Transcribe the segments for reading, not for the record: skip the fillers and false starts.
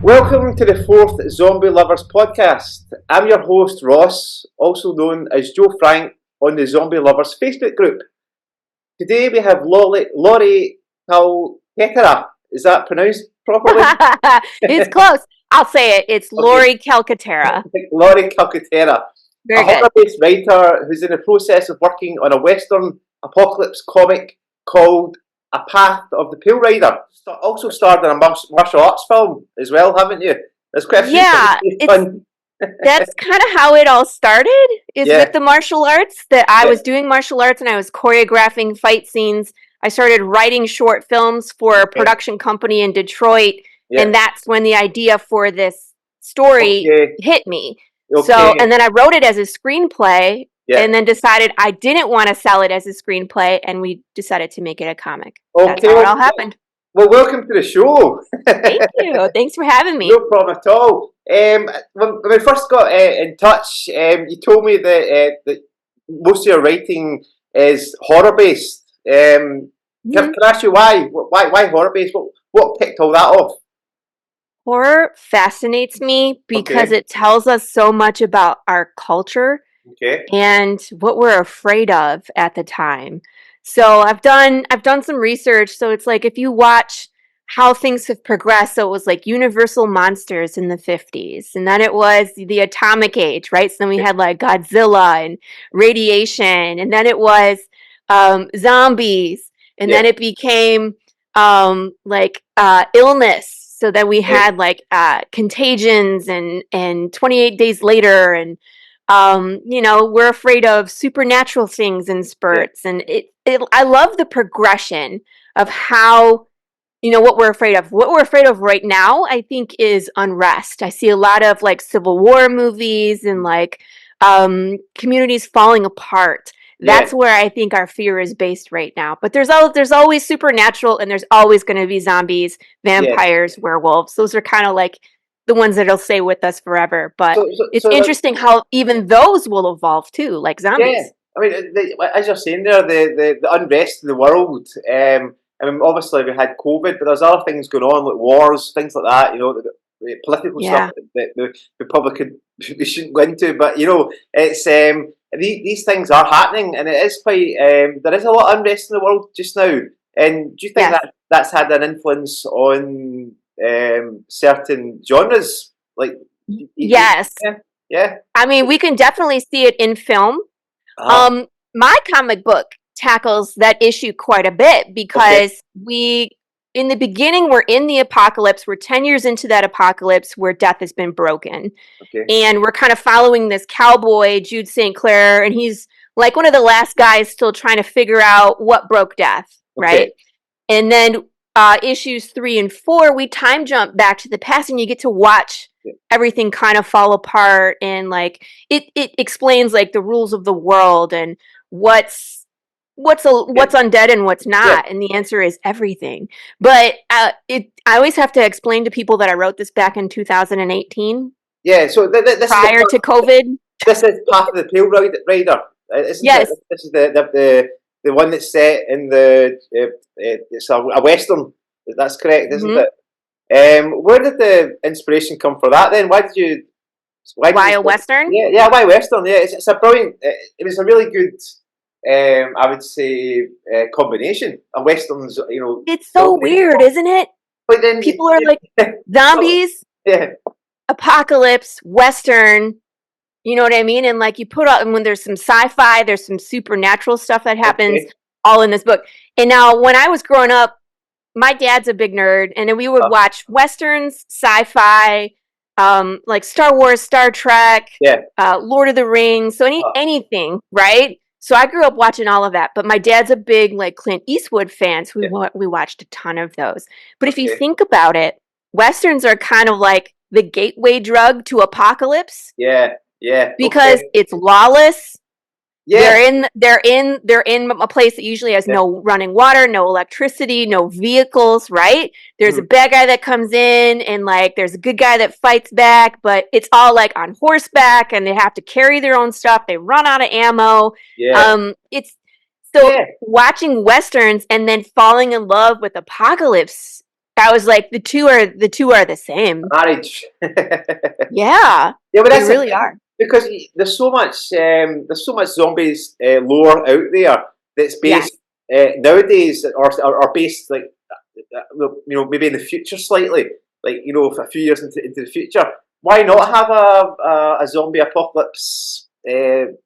Welcome to the fourth Zombie Lovers podcast. I'm your host, Ross, also known as Joe Frank on the Zombie Lovers Facebook group. Today we have Laurie Calcaterra. Is that pronounced properly? It's close. I'll say it. It's Laurie Calcaterra. Laurie Calcaterra, a Very good. horror-based writer who's in the process of working on a Western Apocalypse comic called A Path of the Pale Rider. Also starred in a martial arts film as well, haven't you? There's quite a few things fun. That's kind of how it all started, is with the martial arts, that I was doing martial arts and I was choreographing fight scenes. I started writing short films for a production company in Detroit, and that's when the idea for this story hit me. So, and then I wrote it as a screenplay, and then decided I didn't want to sell it as a screenplay, and we decided to make it a comic. That's how it all happened. Well, welcome to the show. Thank you. Thanks for having me. No problem at all. When we first got in touch, you told me that most of your writing is horror-based. Can I ask you why? Why horror-based? What kicked all that off? Horror fascinates me because it tells us so much about our culture and what we're afraid of at the time. So I've done some research. So it's like, if you watch how things have progressed, so it was like Universal monsters in the 50s, and then it was the atomic age, right? So then we had like Godzilla and radiation, and then it was zombies, and then it became illness. So then we had like contagions and 28 days later, and we're afraid of supernatural things in spurts, and I love the progression of how, what we're afraid of. What we're afraid of right now, I think, is unrest. I see a lot of like Civil War movies and like communities falling apart. That's where I think our fear is based right now. But there's always supernatural, and there's always going to be zombies, vampires, werewolves. Those are kind of like the ones that'll stay with us forever. But it's interesting how even those will evolve too, like zombies. Yeah, I mean, as you're saying there, the unrest in the world. I mean, obviously we had COVID, but there's other things going on, like wars, things like that. The political stuff that we probably we shouldn't go into. But it's these things are happening, and it is quite. There is a lot of unrest in the world just now. And do you think that's had an influence on certain genres? Like, yes, yeah. I mean, we can definitely see it in film. My comic book tackles that issue quite a bit because in the beginning, we're in the apocalypse. We're 10 years into that apocalypse where death has been broken. And we're kind of following this cowboy, Jude St. Clair, and he's like one of the last guys still trying to figure out what broke death, right? And then issues 3 and 4, we time jump back to the past, and you get to watch everything kind of fall apart, and like it explains like the rules of the world and what's undead and what's not, and the answer is everything. But I always have to explain to people that I wrote this back in 2018. Yeah, so this prior to COVID. This is Path of the Pale Rider. Yes, this is the one that's set in it's a Western. That's correct, isn't it? Where did the inspiration come for that then? Why a Western? Yeah, why Western? Yeah, it's a brilliant. It was a really good. I would say combination of westerns. It's so weird, isn't it? But then people are like zombies, apocalypse, Western. You know what I mean? And like you put out, and when there's some sci-fi, there's some supernatural stuff that happens all in this book. And now, when I was growing up, my dad's a big nerd, and we would watch westerns, sci-fi, like Star Wars, Star Trek, Lord of the Rings, so anything, right? So I grew up watching all of that, but my dad's a big like Clint Eastwood fan, so we watched a ton of those. But if you think about it, westerns are kind of like the gateway drug to apocalypse. Yeah. Because it's lawless. Yeah. They're in a place that usually has no running water, no electricity, no vehicles, right? There's a bad guy that comes in, and like there's a good guy that fights back, but it's all like on horseback, and they have to carry their own stuff. They run out of ammo. Watching westerns and then falling in love with apocalypse I was like, the two are the same. Marriage. Yeah, Yeah, but they that's the really thing, are. because there's so much zombies lore out there that's Yes. based nowadays, or based like maybe in the future slightly, like a few years into the future. Why not have a zombie apocalypse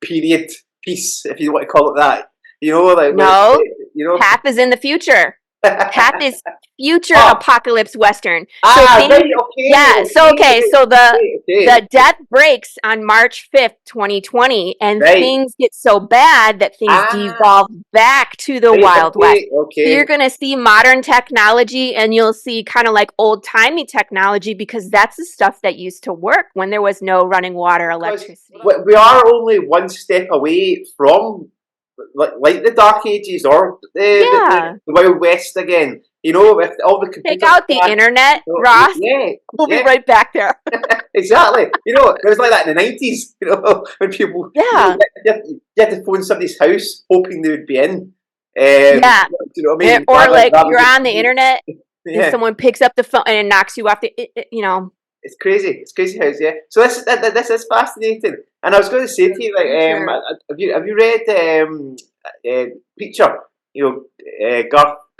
period piece, if you want to call it that? Like where it's No, you Path is in the future. Path is future oh, apocalypse Western. So right, things, okay, yeah. So okay, okay, so okay, the death breaks on March 5th, 2020, and right. things get so bad that things Ah, devolve back to the right, Wild West. okay, So you're okay. going to see modern technology, and you'll see kind of like old-timey technology, because that's the stuff that used to work when there was no running water, Because electricity. we are only one step away from like the Dark Ages or Yeah. the Wild West again. With all the Take computer out the plants. internet, Ross. Yeah, We'll be yeah, right back there. exactly. It was like that in the 90s. When people, Yeah. you had to phone somebody's house hoping they would be in. Yeah. Do you know what I mean? Or like Rather you're than on the internet and yeah. someone picks up the phone and it knocks you off It's crazy. It's crazy how it's, yeah. So this is fascinating. And I was going to say to you, like, future. have you read Preacher?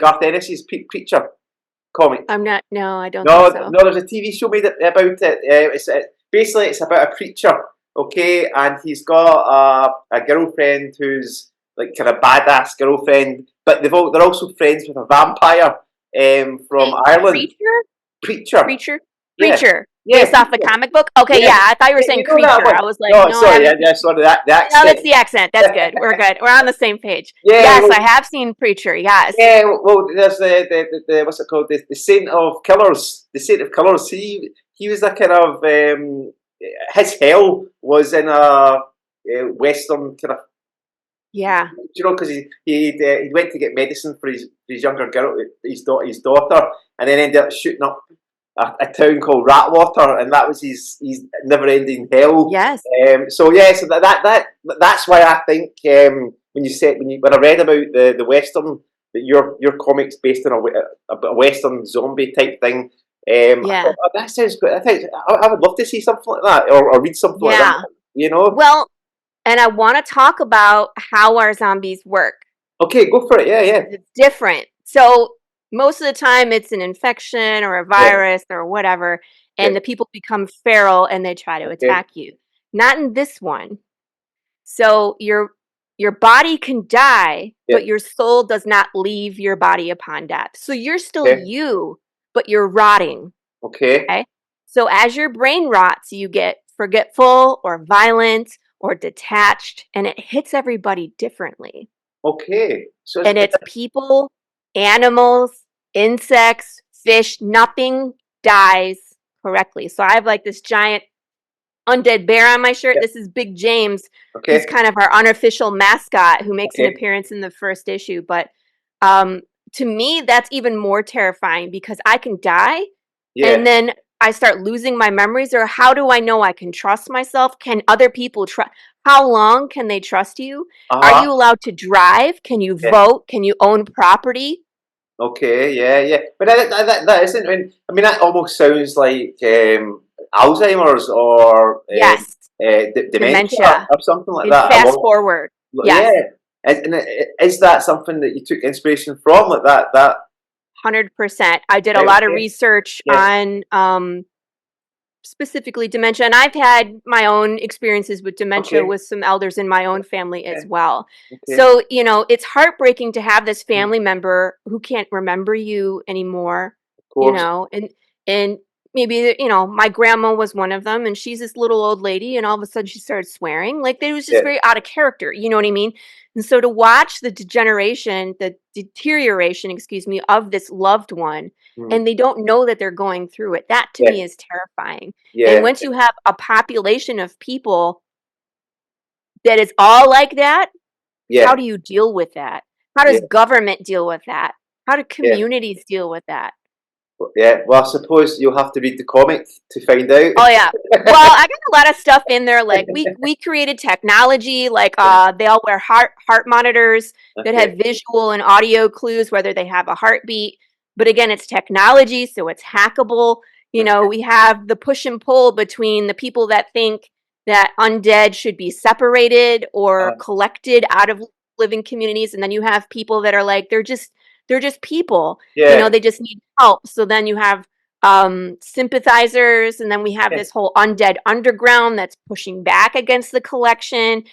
Garth Ennis's Preacher comic. No, I don't think No, so. no. There's a TV show made about it. Basically it's about a preacher, okay, and he's got a girlfriend who's like kind of badass girlfriend, but they're also friends with a vampire from Wait, Ireland. Preacher? Preacher. Preacher? Yeah. Preacher. Yeah, Based off the Preacher. comic book? Okay, Yeah, yeah. I thought you were yeah, saying you know that creature. one. I was like, No, no, I sorry, haven't seen. sorry, the No, accent. that's the accent. That's good. We're good. We're on the same page. Yeah, Yes, well, I have seen Preacher. Yes. yeah, well, there's the what's it called? The Saint of Killers. The Saint of Killers. He was a kind of his hell was in a Western kind of, Yeah. because he went to get medicine for his younger girl, his daughter, and then ended up shooting up a town called Ratwater, and that was his never-ending hell. Yes. So yeah, so that's why I think when I read about the Western, that your comics based on a Western zombie type thing. I Yeah. thought, oh, that sounds good. I would love to see something like that, or read something like Yeah. that. Well, and I want to talk about how our zombies work. Okay, go for it. Yeah, yeah. It's different. So most of the time it's an infection or a Yeah, virus or whatever, yeah. and the people become feral and they try to Okay, attack you. Not in this one. So your body can die, yeah. but your soul does not leave your body upon death. So you're still Okay, you, but you're rotting. okay, Okay. So as your brain rots, you get forgetful or violent or detached, and it hits everybody differently. okay. So And it's people, animals, insects, fish, nothing dies correctly. So I have like this giant undead bear on my shirt. yeah, This is Big James. He's okay, kind of our unofficial mascot who makes an okay. appearance in the first issue. But um, to me, that's even more terrifying because I can die Yeah. and then I start losing my memories. Or how do I know I can trust myself? Can other people trust? How long can they trust you? Are Uh-huh. you allowed to drive? Can you Yeah. vote? Can you own property? Okay. Yeah. Yeah. But that isn't. I mean, that almost sounds like Alzheimer's or Yes. dementia Dementia. or something like And that. fast forward. Yeah. Yes. Is that something that you took inspiration from, like that? 100%. I did a Right. lot of Okay. research Yeah. on specifically dementia, and I've had my own experiences with dementia Okay. with some elders in my own family Yeah. as well. Okay. So, it's heartbreaking to have this family member who can't remember you anymore, Of course. and maybe, my grandma was one of them, and she's this little old lady, and all of a sudden she started swearing. Like, it was just Yeah. very out of character, you know what I mean? And so to watch the deterioration, excuse me, of this loved one, Mm. and they don't know that they're going through it, that to Yeah. me is terrifying. And Yeah. once you have a population of people that is all like that, how Yeah. do you deal with that? How Yeah. does government deal with that? How do Yeah. communities deal with that? Yeah. Well, I suppose you'll have to read the comic to find out. Oh yeah. Well, I got a lot of stuff in there. Like we created technology. Like they all wear heart monitors that have Okay. visual and audio clues, whether they have a heartbeat. But again, it's technology, so it's hackable. You know, we have the push and pull between the people that think that undead should be separated or collected out of living communities, and then you have people that are like, they're just people. You know, they just need help. So then you have sympathizers, and then we have this whole undead underground that's pushing back against the collection.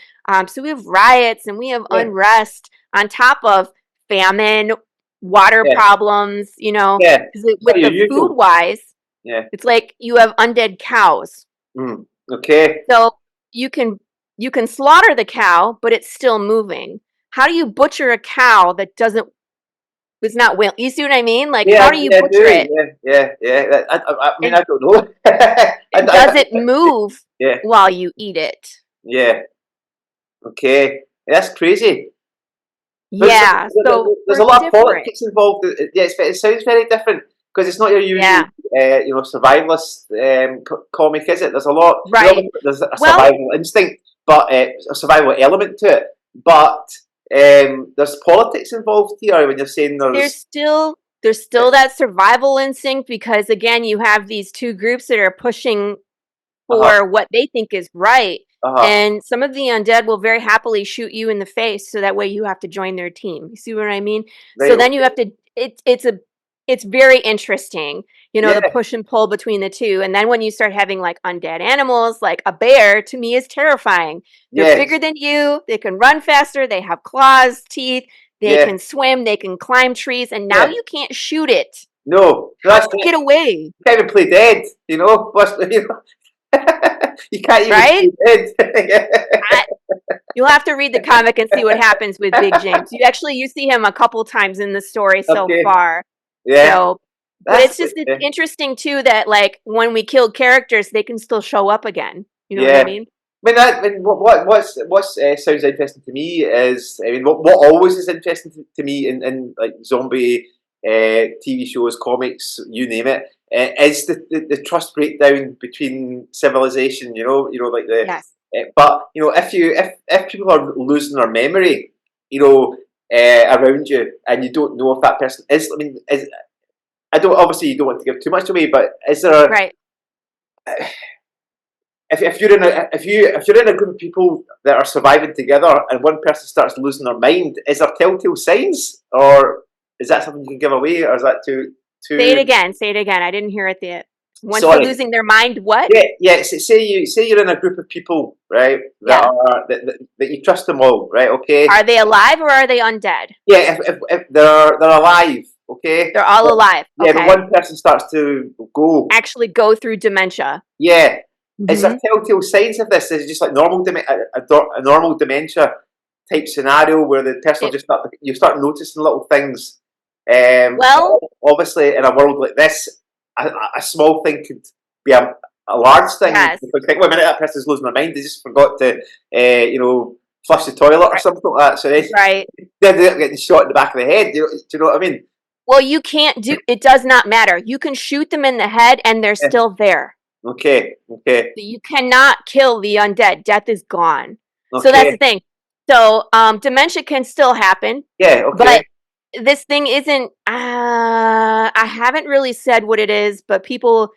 So we have riots and we have unrest on top of famine, water problems, you know, with the food wise, it's like you have undead cows. Okay. So you can slaughter the cow, but it's still moving. How do you butcher a cow that it's not will? You see what I mean? Like, how do you butcher it? Yeah. I mean, I don't know. Does it move while you eat it? Yeah. Okay. That's crazy. Yeah. So there's a lot of politics involved. Yeah, it sounds very different because it's not your usual, you know, survivalist comic, is it? There's a lot. Right. There's a survival instinct, but a survival element to it. But there's politics involved here when you're saying there's still that survival instinct, because again, you have these two groups that are pushing for what they think is right. And some of the undead will very happily shoot you in the face, so that way you have to join their team. You see what I mean? Right. So then you have to. It's very interesting, you know, the push and pull between the two. And then when you start having like undead animals, like a bear, to me is terrifying. They're bigger than you. They can run faster. They have claws, teeth. They can swim. They can climb trees. And now you can't shoot it. No, how do you get away? You can't even play dead. You know, you can't even play dead. You'll have to read the comic and see what happens with Big James. You see him a couple times in the story so far. Yeah. So, but it's just interesting too that like when we kill characters, they can still show up again. You know what I mean? I mean, what sounds interesting to me is, I mean, what always is interesting to me in like zombie TV shows, comics, you name it, is the trust breakdown between civilization. You know, like the. But you know, if people are losing their memory, you know, around you, and you don't know if that person is. I mean, I don't. Obviously, you don't want to give too much away, but is there if you're in a group of people that are surviving together, and one person starts losing their mind, is there telltale signs, or is that something you can give away, or is that too? Say it again. I didn't hear it. Once they're losing their mind, what? Yeah. Say you're in a group of people, right? That you trust them all, right? Okay. Are they alive or are they undead? Yeah, if they're alive, okay. They're all alive. Yeah, but one person starts to actually go through dementia. Yeah. Is there telltale signs of this? Is it just like normal a normal dementia type scenario where the person you start noticing little things? Well, obviously, in a world like this, a small thing could be a large thing. Yes. Because think, wait a minute, that person's losing their mind. They just forgot to, you know, flush the toilet or something like that. So they're getting shot in the back of the head. Do you know what I mean? Well, you can't do. It does not matter. You can shoot them in the head, and they're still there. Okay. So you cannot kill the undead. Death is gone. So that's the thing. So dementia can still happen. Yeah. Okay. But this thing isn't. I haven't really said what it is, but people.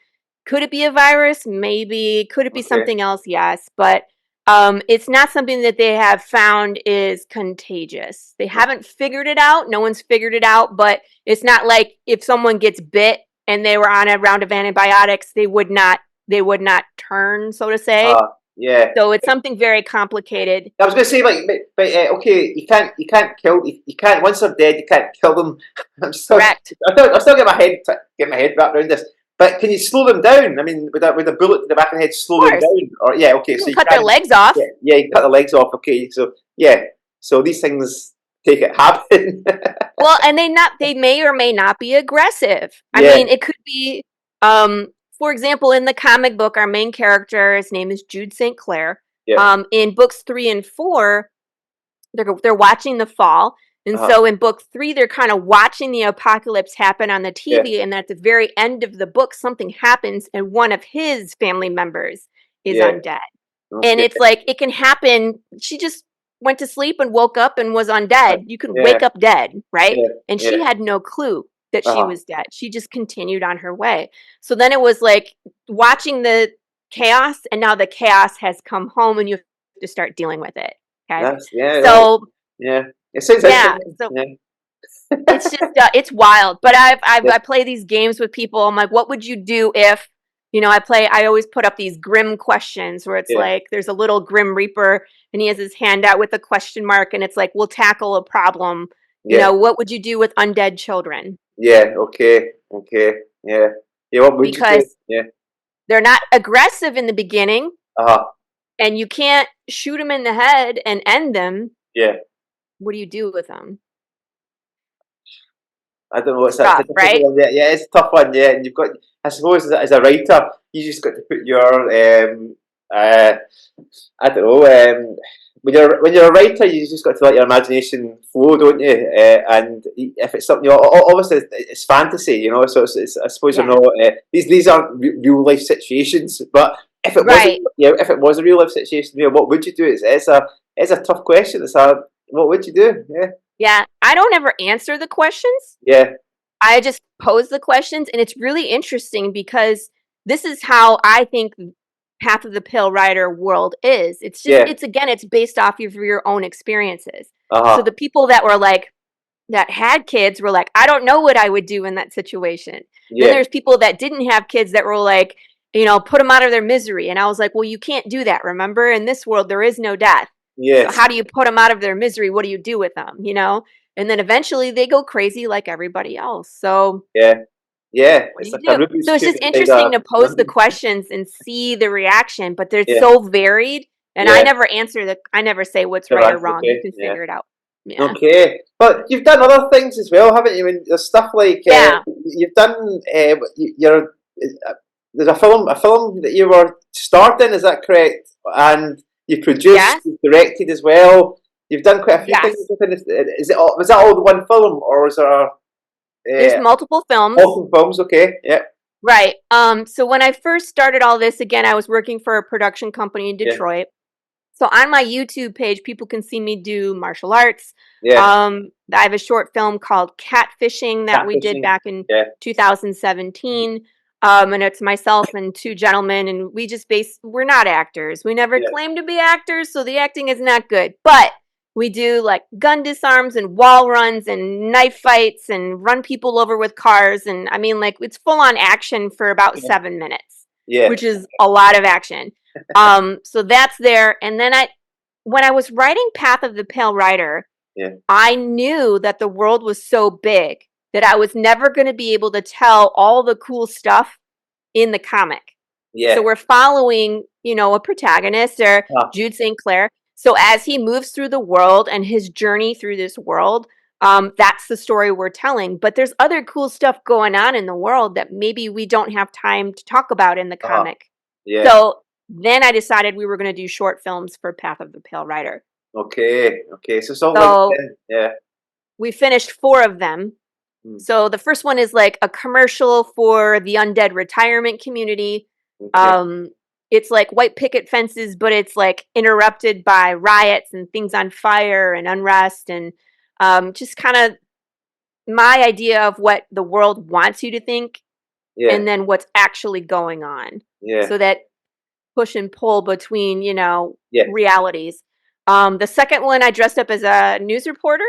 Could it be a virus? Maybe. Could it be something else? Yes. But it's not something that they have found is contagious. They haven't figured it out. No one's figured it out. But it's not like if someone gets bit and they were on a round of antibiotics, they would not turn, so to say. Yeah. So it's something very complicated. I was going to say, but okay, you can't kill. You can't once they're dead. You can't kill them. Correct. I still get my head wrapped around this. But can you slow them down? I mean, with a bullet to the back of the head, slow them down. Or okay, so you cut their legs off. Yeah, you cut the legs off. Okay, so these things take it happen. Well, and they may or may not be aggressive. I mean, it could be. For example, in the comic book, our main character, his name is Jude St. Clair. Yeah. In books 3 and 4, they're watching the fall. And so in book 3, they're kind of watching the apocalypse happen on the TV. And at the very end of the book, something happens and one of his family members is undead. Okay. And it's like, it can happen. She just went to sleep and woke up and was undead. You can wake up dead, right? Yeah. And she had no clue. that she was dead. She just continued on her way. So then it was like watching the chaos, and now the chaos has come home, and you have to start dealing with it. Okay. So it sounds interesting. So it's just it's wild. But I play these games with people. I'm like, what would you do if, I always put up these grim questions where it's like there's a little grim reaper and he has his hand out with a question mark, and it's like, we'll tackle a problem. What would you do with undead children? Yeah, okay. Yeah. What would you do? Yeah. They're not aggressive in the beginning. Uh-huh. And you can't shoot them in the head and end them. Yeah. What do you do with them? I don't know what's that. Right? Yeah, it's a tough one. Yeah, and you've got, I suppose, as a writer, you just got to put your, I don't know, when you're a writer, you just got to let your imagination flow, don't you? And if it's something, obviously it's fantasy, so it's I suppose you're not. These aren't real life situations, but if it was, if it was a real life situation, what would you do? It's a tough question. What would you do? Yeah. Yeah, I don't ever answer the questions. Yeah. I just pose the questions, and it's really interesting because this is how I think Path of the Pale Rider world is. It's just, it's based off of your own experiences. So the people that were like, that had kids were like, I don't know what I would do in that situation. Then there's people that didn't have kids that were like, put them out of their misery. And I was like, well, you can't do that. Remember, in this world, there is no death. Yes. So how do you put them out of their misery? What do you do with them? And then eventually they go crazy like everybody else. So yeah. It's so it's just interesting to pose the questions and see the reaction, but they're so varied. And I never I never say what's right or wrong. You can figure it out. Yeah. Okay, but you've done other things as well, haven't you? I mean, there's stuff like you've done. There's a film that you were starred in. Is that correct? And you produced, you directed as well. You've done quite a few things within this. Was that all the one film, or is there? There's multiple films. Multiple films, okay, yeah. Right. So when I first started all this, again, I was working for a production company in Detroit. So on my YouTube page, people can see me do martial arts. Yeah. I have a short film called Catfishing that we did back in 2017. And it's myself and two gentlemen, and we're not actors. We never claimed to be actors, so the acting is not good. But we do like gun disarms and wall runs and knife fights and run people over with cars. And I mean, like, it's full on action for about 7 minutes, which is a lot of action. So that's there. And then when I was writing Path of the Pale Rider, I knew that the world was so big that I was never going to be able to tell all the cool stuff in the comic. So we're following, a protagonist, or Jude St. Clair. So as he moves through the world and his journey through this world, that's the story we're telling. But there's other cool stuff going on in the world that maybe we don't have time to talk about in the comic. So then I decided we were going to do short films for Path of the Pale Rider. Okay. So we finished 4 of them. So the first one is like a commercial for the undead retirement community. It's like white picket fences, but it's like interrupted by riots and things on fire and unrest, and just kind of my idea of what the world wants you to think, and then what's actually going on. So that push and pull between, realities. The second one, I dressed up as a news reporter.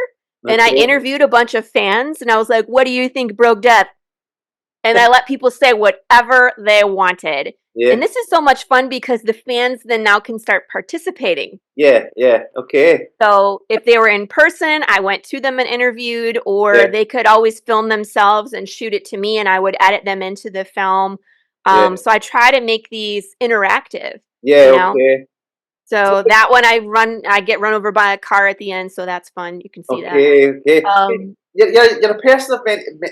And I interviewed a bunch of fans, and I was like, what do you think broke death? And I let people say whatever they wanted. And this is so much fun because the fans then now can start participating. Okay. So if they were in person, I went to them and interviewed, or they could always film themselves and shoot it to me, and I would edit them into the film. So I try to make these interactive. Okay. So that one I get run over by a car at the end, so that's fun. You can see that. Okay. You're a person of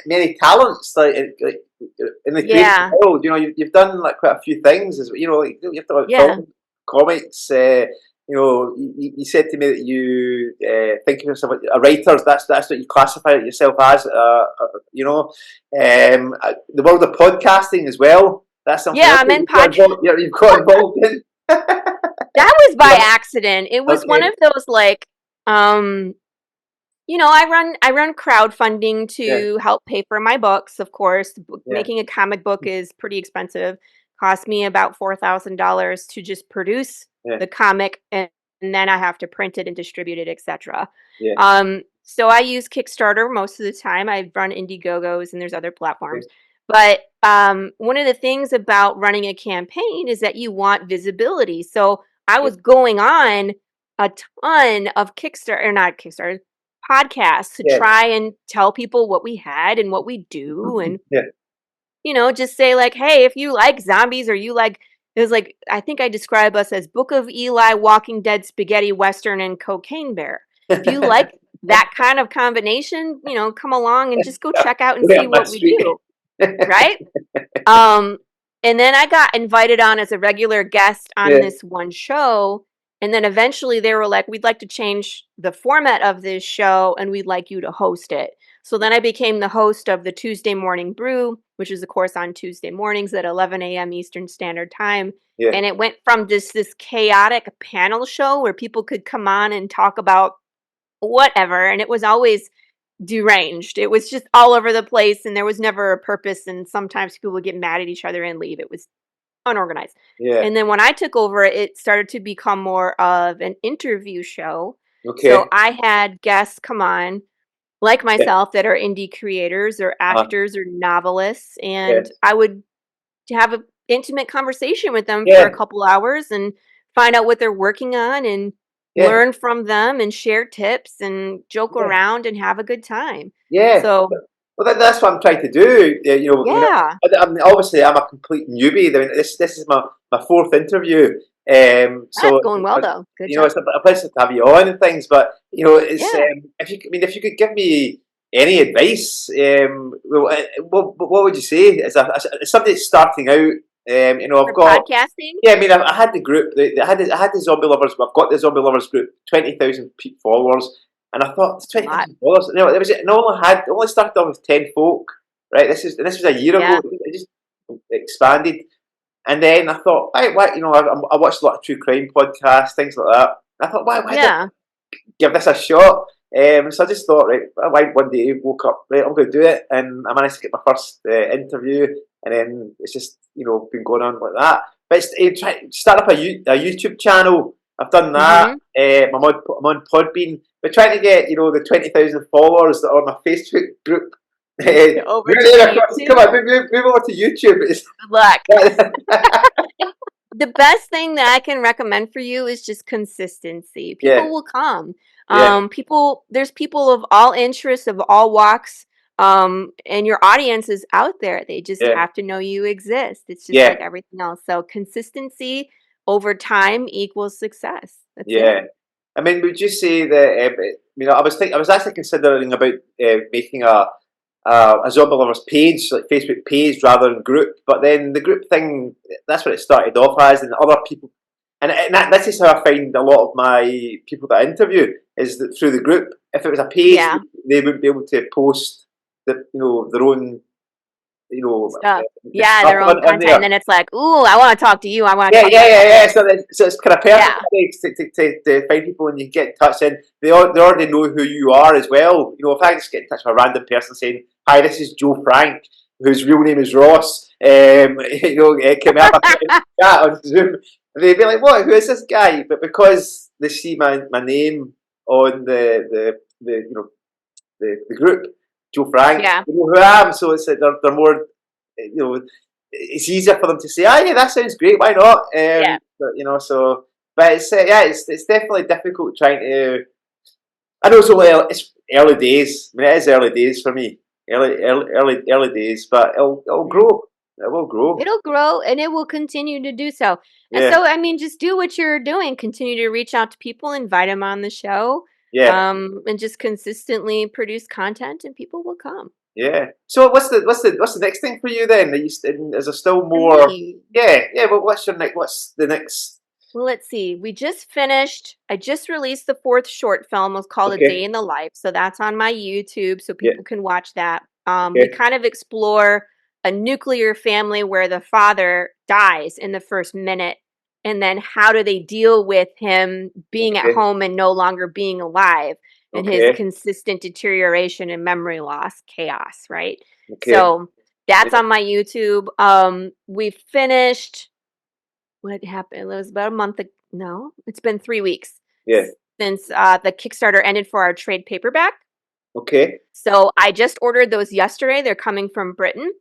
many talents, like in the creative world. You've done like quite a few things, as you've done film, comics. You said to me that you think of yourself as a writer. That's what you classify yourself as. The world of podcasting as well. That's something. Yeah, I'm in podcasting. You've got involved in. That was by accident. It was one of those like I run crowdfunding Yeah, to help pay for my books, of course. yeah, Making a comic book is pretty expensive. Cost me about $4,000 to just produce yeah, the comic, and then I have to print it and distribute it, etc. yeah, So I use Kickstarter most of the time. I run Indiegogos and there's other yeah, platforms. But one of the things about running a campaign is that you want visibility. So I yeah, was going on a ton of Kickstarter, or not Kickstarter, podcasts to yeah, try and tell people what we had and what we do, and yeah. just say like, hey, if you like zombies, or you like, it was like, I think I describe us as Book of Eli, Walking Dead, Spaghetti Western, and Cocaine Bear. If you like that kind of combination, come along and just go check out and Right see up my what we street. do, right? And then I got invited on as a regular guest on Yeah, this one show. And then eventually they were like, we'd like to change the format of this show and we'd like you to host it. So then I became the host of the Tuesday Morning Brew, which is, of course, on Tuesday mornings at 11 a.m. Eastern Standard Time. yeah, And it went from this chaotic panel show where people could come on and talk about whatever. And it was always deranged. It was just all over the place and there was never a purpose. And sometimes people would get mad at each other and leave. It was unorganized. yeah. And then when I took over, it started to become more of an interview show. So Okay. I had guests come on, like Yeah, myself, that are indie creators or uh, actors or novelists, yeah, and I would have an intimate conversation with them for yeah, a couple hours and find out what they're working on and yeah, learn from them and share tips and joke yeah, around and have a good time. yeah. So, Well, that's what I'm trying to do. yeah, Obviously, I'm a complete newbie. I mean, this is my fourth interview. that's So going well though. Good it's job. a pleasure to have you on and things. But it's Yeah. if you could give me any advice, what would you say as somebody that's starting out? I've For got. podcasting? Yeah, I mean, I had the group. I had the zombie lovers. I've got the zombie lovers group, 20,000 followers, and I thought A lot. $20,000. It was. It only started off with 10 folk. Right. This was a year ago. Yeah. It just expanded, and then I thought, right, why? I watched a lot of true crime podcasts, things like that. I thought, why don't Yeah. give this a shot. So I just thought, right, one day woke up, right, I'm going to do it, and I managed to get my first interview, and then it's just been going on like that. But it's start up a YouTube channel. I've done that. Mhm. I'm on Podbean. We're trying to get the 20,000 followers that are on my Facebook group. Over to the Come YouTube. on, move over to YouTube. Good luck. The best thing that I can recommend for you is just consistency. yeah, People will come. yeah, There's people of all interests, of all walks, and your audience is out there. They just yeah, have to know you exist. It's just yeah. like everything else. So consistency over time equals success. That's it. Yeah, I mean, would you say that? I was actually considering about making a zombie lovers page, like Facebook page, rather than group. But then the group thing, that's what it started off as, and other people, this is how I find a lot of my people that I interview is that through the group. If it was a page, Yeah. they wouldn't be able to post their own Stuff. the Yeah, stuff their own on content. there. And then it's like, ooh, I want to talk to you. I want to Yeah, talk yeah, about yeah, yeah. this. So it's kind of perfect Yeah. to find people and you get in touch and they already know who you are as well. If I just get in touch with a random person saying, "Hi, this is Joe Frank, whose real name is Ross," can we have a chat on Zoom? And they'd be like, "What? Who is this guy?" But because they see my name on the group, Joe Frank, Yeah. they know who I am. So it's they're more it's easier for them to say, "Ah, yeah, that sounds great. Why not?" Yeah. But it's it's definitely difficult trying to. I know it's early days. I mean, it is early days for me, early days. But it'll Mhm. grow. It will grow. It'll grow and it will continue to do so. And Yeah, so, I mean, just do what you're doing. Continue to reach out to people, invite them on the show, yeah, and just consistently produce content, and people will come. yeah. So what's the next thing for you then? Is there still For more? me, Yeah, yeah. But what's the next? well, let's see. I just released the fourth short film. It's called A Day Okay. in the Life. So that's on my YouTube, so Yeah. people can watch that. We Okay. kind of explore a nuclear family where the father dies in the first minute. And then how do they deal with him being at Okay. home and no longer being alive? and his Okay. consistent deterioration and memory loss, chaos, right? Okay. So that's Yeah. on my YouTube. We finished, what happened? It was about a month ago. No, it's been 3 weeks Yeah. since the Kickstarter ended for our trade paperback. Okay. So I just ordered those yesterday. They're coming from Britain.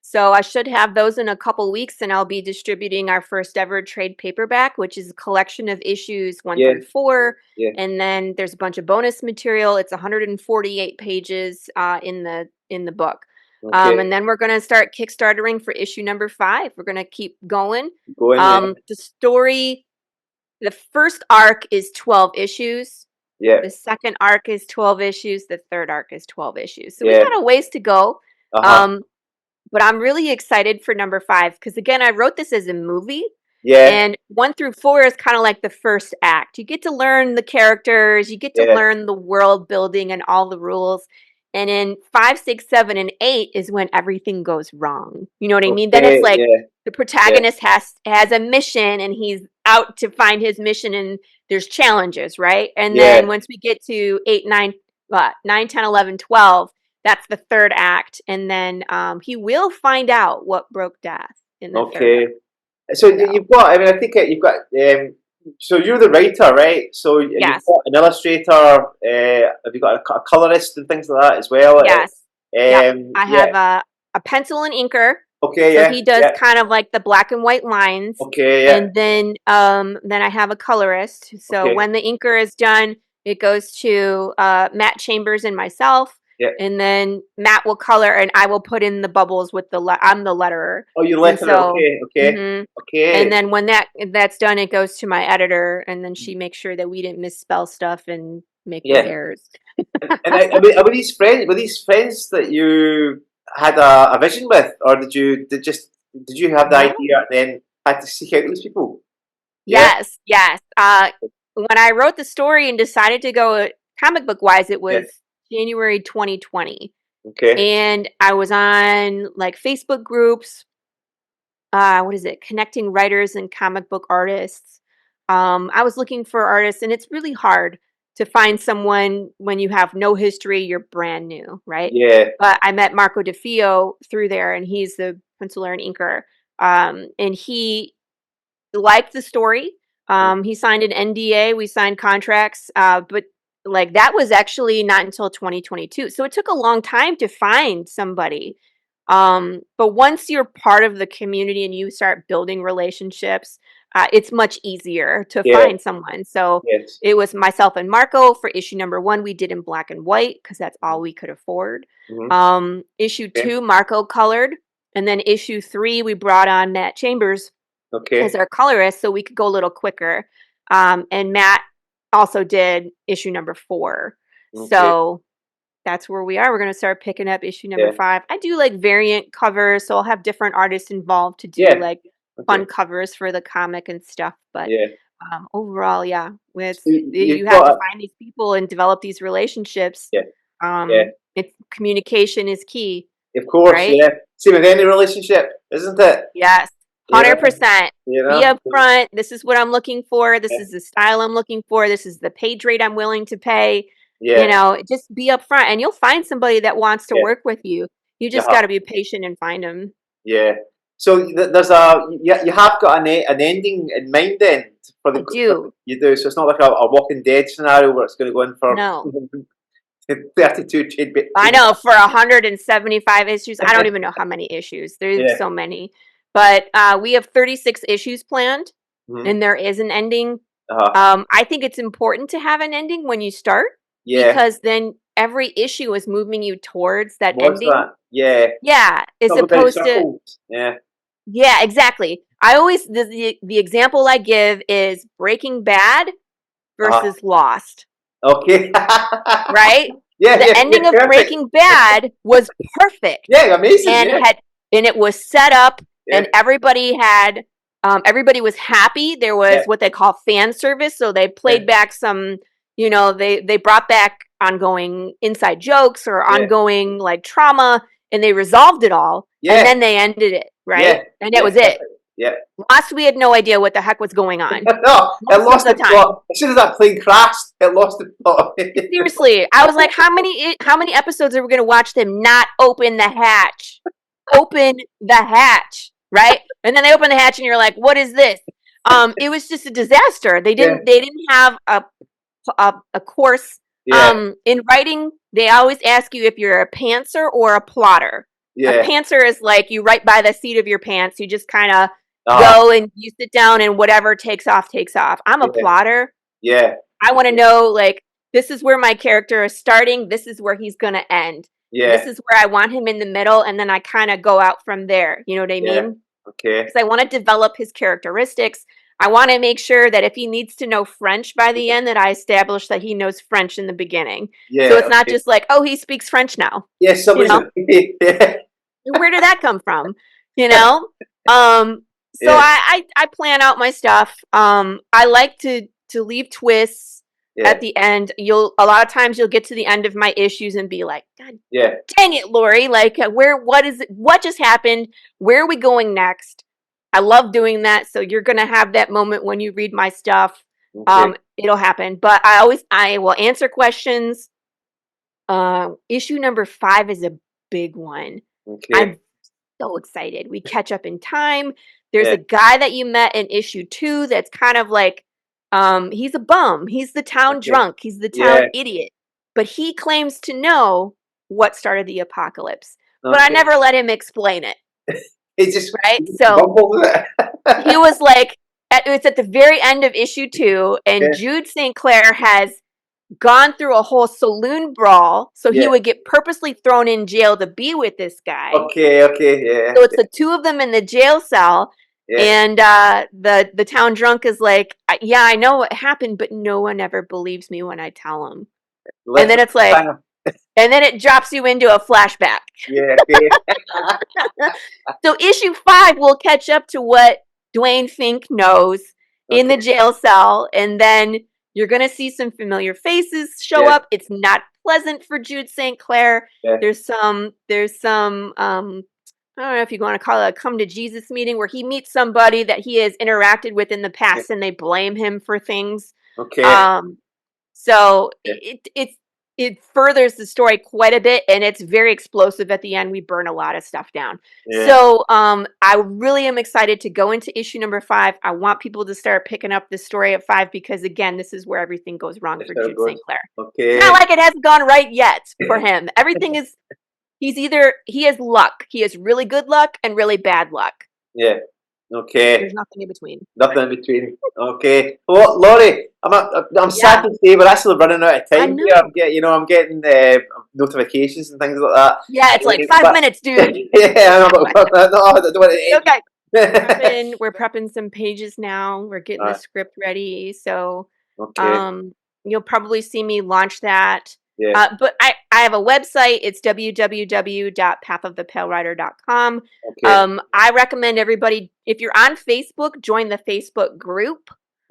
So I should have those in a couple weeks, and I'll be distributing our first ever trade paperback, which is a collection of issues 1 Yeah. through 4. Yeah. And then there's a bunch of bonus material. It's 148 pages in the book. Okay. And then we're going to start Kickstartering for issue number 5. We're going to keep going. Going. Yeah. The story, the first arc is 12 issues. Yeah. The second arc is 12 issues. The third arc is 12 issues. So we Yeah. got a ways to go. Uh-huh. But I'm really excited for number 5 because, again, I wrote this as a movie. Yeah. And 1 through 4 is kind of like the first act. You get to learn the characters, you get to Yeah. learn the world building and all the rules. And in 5, 6, 7, and 8 is when everything goes wrong. You know what I mean? Then it's Okay. like Yeah. the Yeah. protagonist has a mission and he's out to find his mission, and there's challenges, right? And Yeah. then once we get to 8, 9, 9, 10, 11, 12, that's the third act. And then he will find out what broke Death in the third act. Okay. So So, you've got. I mean, I think you've got. So you're the writer, right? So you've yes. got an illustrator. Have you got a colorist and things like that as well? Yes. Yep. I Yeah. have a pencil and inker. Okay. So Yeah. he does Yeah. kind of like the black and white lines. Okay. Yeah. And then I have a colorist. So Okay. when the inker is done, it goes to Matt Chambers and myself. Yeah. And then Matt will color and I will put in the bubbles with I'm the letterer. Oh, you And letterer. so, Okay. Okay. mhm. Okay. And then when that's done, it goes to my editor, and then she makes sure that we didn't misspell stuff and make no Yeah. errors. And were these friends? Were these friends that you had a vision with, or did you have the No. idea and then had to seek out these people? Yes, yes. When I wrote the story and decided to go comic book wise, it was January 2020. Okay. And I was on like Facebook groups, what is it? Connecting writers and comic book artists. I was looking for artists, and it's really hard to find someone when you have no history, you're brand new, right? Yeah. But I met Marco DeFio through there, and he's the penciler and inker. And he liked the story. He signed an NDA. We signed contracts, but like that was actually not until 2022. So it took a long time to find somebody. But once you're part of the community and you start building relationships, it's much easier to Yeah. find someone. So Yes. it was myself and Marco for issue number 1. We did in black and white because that's all we could afford. Issue 2, Marco colored. And then issue 3, we brought on Matt Chambers as our colorist so we could go a little quicker. And Matt also did issue number 4. So that's where we are. We're going to start picking up issue number 5. I do like variant covers, so I'll have different artists involved to do like fun covers for the comic and stuff. But overall, with you have to find these people and develop these relationships. It's communication is key. Of course, right? Same with any relationship, isn't it? Yes. 100%. You Be know? upfront. This is what I'm looking for. This is the style I'm looking for. This is the page rate I'm willing to pay. You know, just be upfront, and you'll find somebody that wants to work with you. You just got to be patient and find them. Yeah. So there's you have got an ending in mind then for the. I do. You do. So it's not like a Walking Dead scenario where it's going to go in for No. 32 trade. I know, for 175 issues. I don't even know how many issues. There's so many. But we have 36 issues planned, and there is an ending. I think it's important to have an ending when you start, because then every issue is moving you towards that ending. Yeah, as opposed to yeah, exactly. I always the example I give is Breaking Bad versus Lost. Okay. Right? The ending of Breaking Bad was perfect. Yeah, amazing. And it was set up, and everybody had everybody was happy. There was what they call fan service, so they played back some, you know, they brought back ongoing inside jokes or ongoing like trauma, and they resolved it all, and then they ended it, right? And that was it. Yeah. Lost, we had no idea what the heck was going on. No, it Most lost of the the time. plot. As soon as that plane crashed, it lost the plot. Seriously, I was like, how many episodes are we going to watch them not open the hatch? Open the hatch, right? And then they open the hatch, and you're like, what is this? It was just a disaster. They didn't have a course. In writing, they always ask you if you're a pantser or a plotter. A pantser is like you write by the seat of your pants. You just kind of go and you sit down and whatever takes off, takes off. I'm a plotter. Yeah. I want to know, like, this is where my character is starting. This is where he's going to end. Yeah. This is where I want him in the middle. And then I kind of go out from there. You know what I mean? Okay. Because I want to develop his characteristics. I want to make sure that if he needs to know French by the end, that I establish that he knows French in the beginning. Yeah. So it's not just like, oh, he speaks French now. Yeah, somebody's Where did that come from? You know? So I plan out my stuff. I like to leave twists at the end. A lot of times you'll get to the end of my issues and be like, God dang it, Laurie, like what just happened? Where are we going next? I love doing that. So you're gonna have that moment when you read my stuff. It'll happen. But I will answer questions. Issue number 5 is a big one. I'm so excited. We catch up in time. There's a guy that you met in issue 2 that's kind of like, he's a bum. He's the town drunk. He's the town idiot. But he claims to know what started the apocalypse. But I never let him explain it. He just So he was like, it's at the very end of issue 2, and Jude St. Clair has gone through a whole saloon brawl, so he would get purposely thrown in jail to be with this guy. Okay, yeah. So it's the two of them in the jail cell, and the town drunk is like, yeah, I know what happened, but no one ever believes me when I tell them. And then it's like, and then it drops you into a flashback. Yeah. So issue 5 will catch up to what Dwayne Fink knows in the jail cell, and then you're going to see some familiar faces show up. It's not pleasant for Jude St. Clair. There's some I don't know if you want to call it a come to Jesus meeting where he meets somebody that he has interacted with in the past and they blame him for things. So it furthers the story quite a bit, and it's very explosive at the end. We burn a lot of stuff down. So I really am excited to go into issue number 5. I want people to start picking up the story at 5 because, again, this is where everything goes wrong for Jude St. Clair. It's not like it hasn't gone right yet for him. Everything is, he has luck. He has really good luck and really bad luck. Yeah. Okay. There's nothing in between. Nothing in between. Okay. Well, Laurie, I'm sad to say we're actually running out of time here. I'm getting notifications and things like that. Yeah, it's like 5 minutes, dude. Yeah, I don't want to Okay. We're prepping some pages now. We're getting the script ready. So you'll probably see me launch that. But I have a website. It's www.pathofthepalewriter.com. I recommend everybody, if you're on Facebook, join the Facebook group.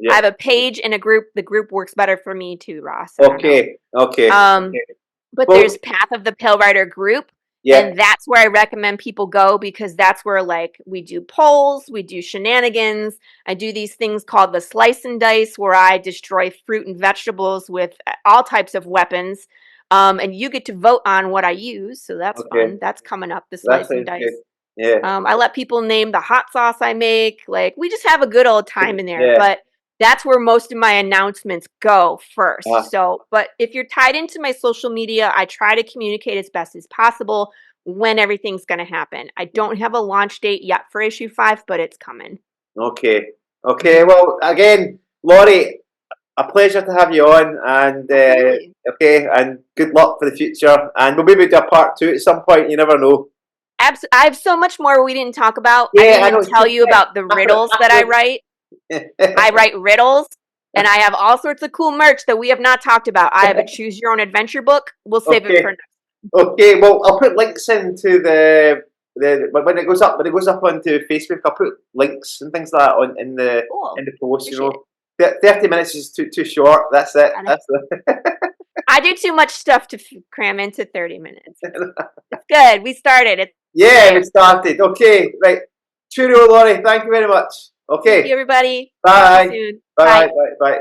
I have a page and a group. The group works better for me too, Ross. Okay. But there's Path of the Pale Rider group. And that's where I recommend people go because that's where, like, we do polls, we do shenanigans. I do these things called the slice and dice where I destroy fruit and vegetables with all types of weapons. And you get to vote on what I use. So that's fun. That's coming up, the slice and dice. I let people name the hot sauce I make. Like, we just have a good old time in there. But that's where most of my announcements go first. But if you're tied into my social media, I try to communicate as best as possible when everything's going to happen. I don't have a launch date yet for issue 5, but it's coming. Okay. Well, again, Laurie, a pleasure to have you on, and and good luck for the future. And we'll maybe do a part 2 at some point. You never know. I have so much more we didn't talk about. I didn't even tell you about the riddles that I write. I write riddles, and I have all sorts of cool merch that we have not talked about. I have a Choose Your Own Adventure book. We'll save it for next. Okay, well, I'll put links into the when it goes up onto Facebook. I'll put links and things like that in the post. Appreciate 30 minutes is too short. That's it. I do too much stuff to cram into 30 minutes. It's good. We started. We started. Okay, right. Cheerio, Laurie. Thank you very much. Okay. Thank you, everybody. Bye. Talk to you soon. Bye. Bye. Bye.